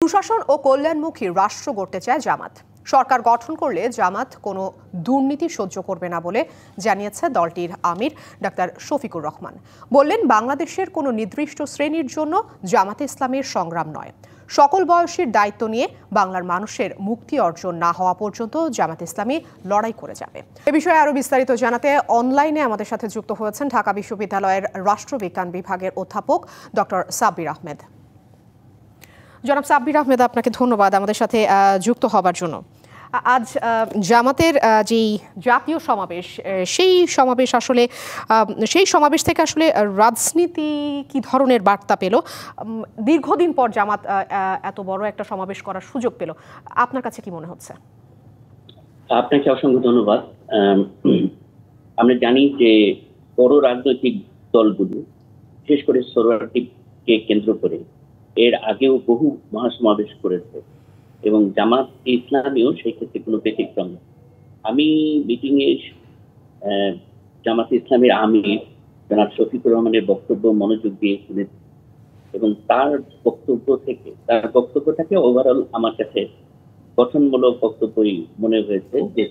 সুশাসন ও কল্যাণমুখী রাষ্ট্র গড়তে চায় জামাত। সরকার গঠন করলে জামাত কোনো দুর্নীতি সহ্য করবে না বলে জানিয়েছে দলটির আমির ডাক্তার শফিকুর রহমান। বললেন, বাংলাদেশের কোনো নির্দিষ্ট শ্রেণীর জন্য জামাতে ইসলামের সংগ্রাম নয়, সকল বয়সীর দায়িত্ব নিয়ে বাংলার মানুষের মুক্তি অর্জন না হওয়া পর্যন্ত জামাত ইসলামী লড়াই করে যাবে। এ বিষয়ে আরো বিস্তারিত জানাতে অনলাইনে আমাদের সাথে যুক্ত হয়েছেন ঢাকা বিশ্ববিদ্যালয়ের রাষ্ট্রবিজ্ঞান বিভাগের অধ্যাপক ডক্টর সাব্বির আহমেদ। জনাব সাব্বির আহমেদ, আপনাকে ধন্যবাদ আমাদের সাথে যুক্ত হবার জন্য। আজ জামাতের যেই জাতীয় সমাবেশ, সেই সমাবেশ থেকে আসলে রাজনীতি কি ধরনের বার্তা পেল? দীর্ঘদিন পর জামাত এত বড় একটা সমাবেশ করার সুযোগ পেল, আপনার কাছে কি মনে হচ্ছে? আপনাকে অসংখ্য ধন্যবাদ। আমরা জানি যে বড় রাজনৈতিক দলগুলো, বিশেষ করে সরোয়ারটিকে কেন্দ্র করে এর আগেও বহু মহাসমাবেশ করেছে এবং জামাত ইসলামীও সেই ক্ষেত্রে কোনো ব্যতিক্রম। আমি মিটিং এ জামাত ইসলামের আমির জনাব শফিকুর রহমানের বক্তব্য মনোযোগ দিয়ে শুনেছি এবং তার বক্তব্যটাকে ওভারঅল আমার কাছে গঠনমূলক বক্তব্যই মনে হয়েছে। যে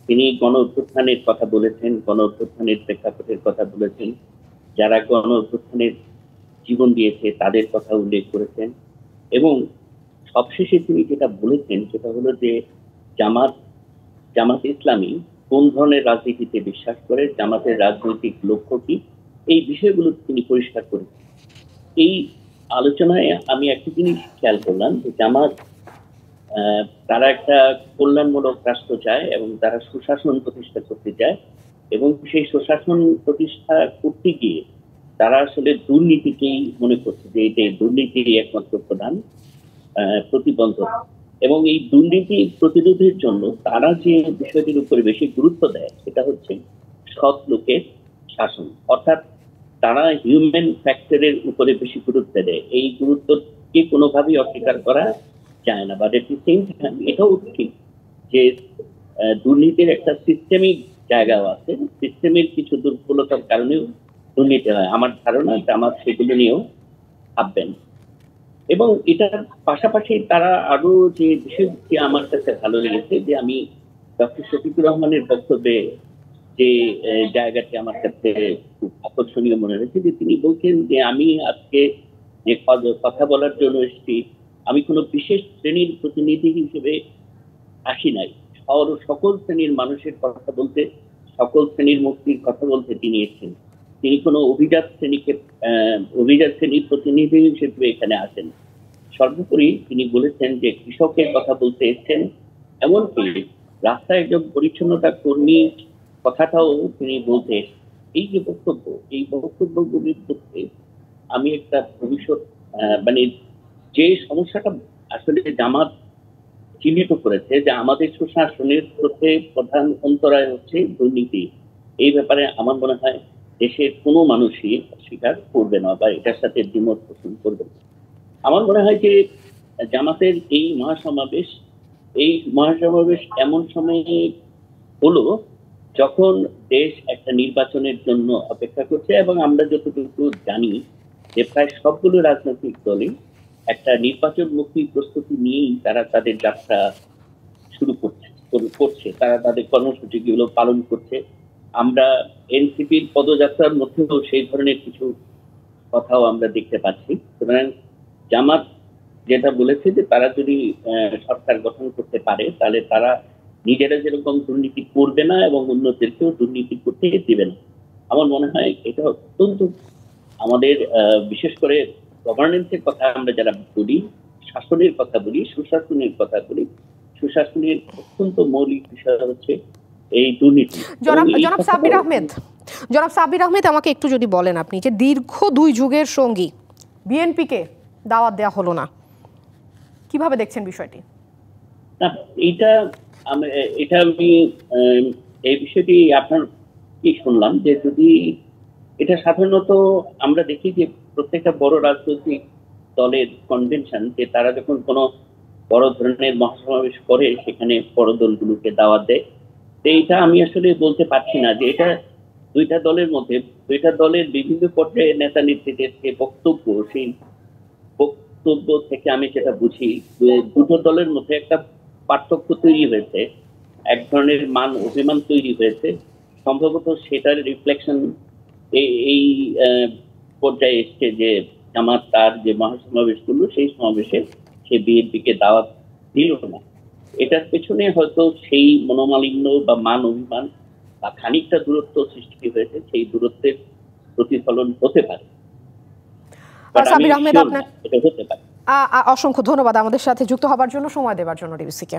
তিনি গণ অভ্যুত্থানের কথা বলেছেন, গণ অভ্যুত্থানের প্রেক্ষাপটের কথা বলেছেন, যারা গণ অভ্যুত্থানের জীবন দিয়েছে তাদের কথা উল্লেখ করেছেন এবং সবশেষে তিনি যেটা বলেছেন সেটা হলো যে জামাত ইসলামী কোন ধরনের রাজনীতিতে বিশ্বাস করে, জামাতের রাজনৈতিক লক্ষ্য কি, এই বিষয়গুলো তিনি পরিষ্কার করেছেন। এই আলোচনায় আমি একটা জিনিস খেয়াল করলাম যে জামাত তারা একটা কল্যাণমূলক রাষ্ট্র চায় এবং তারা সুশাসন প্রতিষ্ঠা করতে চায় এবং সেই সুশাসন প্রতিষ্ঠা করতে গিয়ে তারা আসলে দুর্নীতিকেই মনে করছে যে এটাই দুর্নীতি একমাত্র প্রধান প্রতিবন্ধক এবং এই দুর্নীতি প্রতিরোধের জন্য তারা যে বিষয়টির উপরে বেশি গুরুত্ব দেয় সেটা হচ্ছে সৎ লোকের শাসন, অর্থাৎ তারা হিউম্যান ফ্যাক্টরের উপরে বেশি গুরুত্ব দেয়। এই গুরুত্বকে কোনোভাবেই অস্বীকার করা যায় না। But at the same time এটাও ঠিক যে দুর্নীতির একটা সিস্টেমিক জায়গাও আছে, সিস্টেমের কিছু দুর্বলতার কারণেও দুর্নীতি হয়। আমার ধারণা জামাত সেগুলো নিয়েও ভাববেন এবং এটার পাশাপাশি তারা আরো যে বিষয়টি আমার কাছে ভালো লেগেছে যে আমি ডক্টর শফিকুর রহমানের বক্তব্যে যে জায়গাটি আমার কাছে খুব আকর্ষণীয় মনে হয়েছে যে তিনি বলছেন যে আমি আজকে যে কথা বলার জন্য এসেছি, আমি কোনো বিশেষ শ্রেণীর প্রতিনিধি হিসেবে আসি নাই, সকল শ্রেণীর মানুষের কথা বলতে, সকল শ্রেণীর মুক্তির কথা বলতে তিনি এসেছেন। তিনি কোনো অভিজাত শ্রেণীর প্রতিনিধি হিসেবে এখানে আসেন। সর্বোপরি তিনি বলেছেন যে কৃষকের কথা বলতে এসেছেন, এমনকি রাস্তায় একজন পরিচ্ছন্নতা কর্মী কথাটাও তিনি বলতে। এই যে বক্তব্যগুলির মধ্যে আমি একটা ভবিষ্যৎ মানে যে সমস্যাটা আসলে জামাত চিহ্নিত করেছে যে আমাদের সুশাসনের পথে প্রধান অন্তরায় হচ্ছে দুর্নীতি, এই ব্যাপারে আমার মনে হয় দেশের কোনো মানুষই স্বীকার করবে না বা এটার সাথে দ্বিমত পোষণ করবে না। আমার মনে হয় যে জামাতের এই মহাসমাবেশ এমন সময়ে হলো যখন দেশ একটা নির্বাচনের জন্য অপেক্ষা করছে এবং আমরা যতটুকু জানি যে প্রায় সবগুলো রাজনৈতিক দলই একটা নির্বাচন মুখী প্রস্তুতি নিয়েই তারা তাদের যাত্রা শুরু করছে, তারা তাদের কর্মসূচিগুলো পালন করছে। আমরা এনসিপির পদযাত্রার মধ্যেও সেই ধরনের কিছু কথাও আমরা দেখতে পাচ্ছি। সুতরাং জামাত যেটা বলেছে যে তারা যদি সরকার গঠন করতে পারে তাহলে তারা নিজেরা যেরকম দুর্নীতি করবে না এবং অন্যদেরকেও দুর্নীতি করতে দেবে না। আমার মনে হয় এটা অত্যন্ত আমাদের বিশেষ করে গভর্নেন্সের কথা আমরা যারা বলি, শাসনের কথা বলি, সুশাসনের কথা বলি, সুশাসনের অত্যন্ত মৌলিক বিষয় হচ্ছে এই দুর্নীতি। জনাব সাব্বির আহমেদ, আমাকে একটু যদি বলেন আপনি যে দীর্ঘ 2 যুগের সঙ্গী বিএনপিকে দাওয়াত দেওয়া হলো না, কিভাবে দেখছেন বিষয়টি? আমি এই বিষয়টি আপনার কি শুনলাম যে যদি এটা সাধারণত আমরা দেখি যে প্রত্যেকটা বড় রাজনৈতিক দলের কনভেনশন যে তারা যখন কোনো বড় ধরনের মহাসমাবেশ করে সেখানে বড় দলগুলোকে দাওয়াত দেয়। এইটা আমি আসলে বলতে পারছি না যে এটা দুইটা দলের বিভিন্ন পর্যায়ে নেতা নেত্রীদের যে বক্তব্য, সেই বক্তব্য থেকে আমি যেটা বুঝি যে দুটো দলের মধ্যে একটা পার্থক্য তৈরি হয়েছে, এক ধরনের মান অভিমান তৈরি হয়েছে। সম্ভবত সেটার রিফ্লেকশন এই পর্যায়ে এসছে যে জামাত তার যে মহাসমাবেশ করলো সেই সমাবেশে সে বিএনপিকে দাওয়াত দিল না। এটার পেছনে হয়তো সেই মনোমালিন্য বা মান অভিমান বা খানিকটা দূরত্ব সৃষ্টি হয়েছে, সেই দূরত্বের প্রতিফলন হতে পারে। সাবির আহমেদ, আপনার এটা হতে পারে। অসংখ্য ধন্যবাদ আমাদের সাথে যুক্ত হবার জন্য, সময় দেওয়ার জন্য ডিবিসিকে।